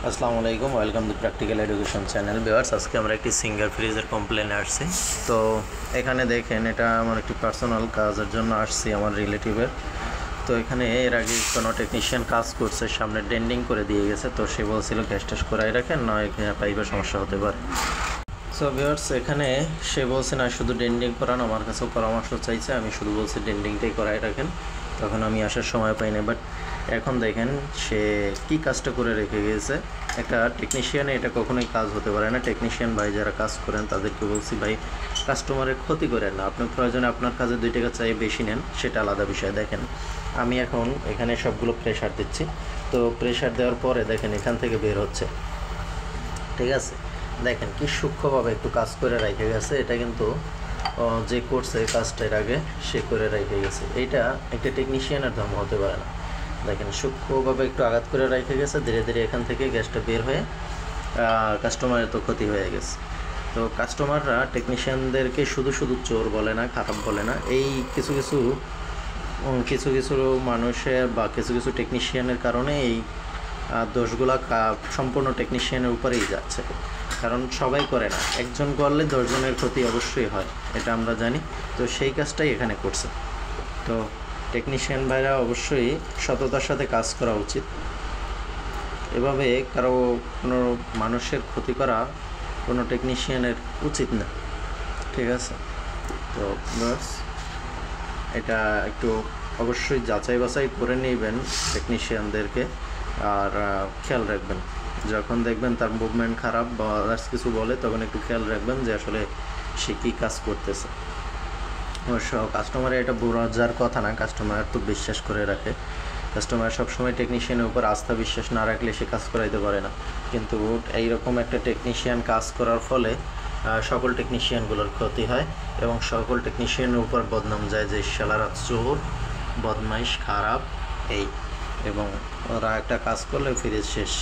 আসসালামু আলাইকুম, welcome to practical education channel. Viewers, আজকে আমরা একটি সিঙ্গার ফ্রিজের কমপ্লেনে আসছি। তো এখানে দেখেন, এটা আমার একটি পার্সোনাল কাজের জন্য আসছি, আমার রিলেটিভের। তো এখানে এর আগে কোনো টেকনিশিয়ান কাজ করছে, সামনে ডেন্ডিং করে দিয়ে গেছে। তো সে বলছিল গ্যাস ট্যাস করাই রাখেন, নয় এখানে পাইপের সমস্যা হতে পারে। সো ভিউয়ার্স, এখানে সে বলছে না শুধু ডেন্ডিং করান, আমার কাছেও পরামর্শ চাইছে। আমি শুধু বলছি ডেন্ডিংটাই করাই রাখেন, তখন আমি আসার সময় পাই না। বাট এখন দেখেন সে কি কাজটা করে রেখে গিয়েছে। একটা টেকনিশিয়ানে এটা কখনোই কাজ হতে পারে না। টেকনিশিয়ান ভাই যারা কাজ করেন তাদেরকে বলছি, ভাই কাস্টমারের ক্ষতি করেন না, আপনার প্রয়োজনে আপনার কাজে 2 টাকা চাই বেশি নেন, সেটা আলাদা বিষয়। দেখেন আমি এখন এখানে সবগুলো প্রেশার দিচ্ছি। তো প্রেশার দেওয়ার পরে দেখেন এখান থেকে বের হচ্ছে, ঠিক আছে। দেখেন কি সূক্ষ্মভাবে একটু কাজ করে রেখে গেছে। এটা কিন্তু যে করছে কাজটা এর আগে সে করে রেখে গেছে। এইটা একটা টেকনিশিয়ানের ধর্ম হতে পারে না। দেখেন সূক্ষ্মভাবে একটু আঘাত করে রেখে গেছে, ধীরে ধীরে এখান থেকে গ্যাসটা বের হয়ে কাস্টমারের তো ক্ষতি হয়ে গেছে। তো কাস্টমাররা টেকনিশিয়ানদেরকে শুধু শুধু চোর বলে না, খারাপ বলে না। এই কিছু কিছু মানুষের বা কিছু কিছু টেকনিশিয়ানের কারণে এই দোষগুলা সম্পূর্ণ টেকনিশিয়ানের উপরেই যাচ্ছে। কারণ সবাই করে না, একজন করলে 10 জনের ক্ষতি অবশ্যই হয়, এটা আমরা জানি। তো সেই কাজটাই এখানে করছে। তো টেকনিশিয়ান ভাইরা অবশ্যই সততার সাথে কাজ করা উচিত। এভাবে কোনো মানুষের ক্ষতি করা কোনো টেকনিশিয়ানের উচিত না, ঠিক আছে। তো বাস এটা একটু অবশ্যই যাচাই বাছাই করে নেবেন টেকনিশিয়ানদেরকে। আর খেয়াল রাখবেন, যখন দেখবেন তার মুভমেন্ট খারাপ বা আদার্স কিছু বলে, তখন একটু খেয়াল রাখবেন যে আসলে সে কী কাজ করতেছে। অবশ্য কাস্টমারের এটা বোঝার কথা না, কাস্টমার তো বিশ্বাস করে রাখে। কাস্টমার সবসময় টেকনিশিয়ানের উপর আস্থা বিশ্বাস না রাখলে সে কাজ করাইতে পারে না। কিন্তু এইরকম একটা টেকনিশিয়ান কাজ করার ফলে সকল টেকনিশিয়ানগুলোর ক্ষতি হয় এবং সকল টেকনিশিয়ানের উপর বদনাম যায় যে শালারা চোর, বদমাইশ, খারাপ এই। এবং ওরা একটা কাজ করলে ফিরে শেষ।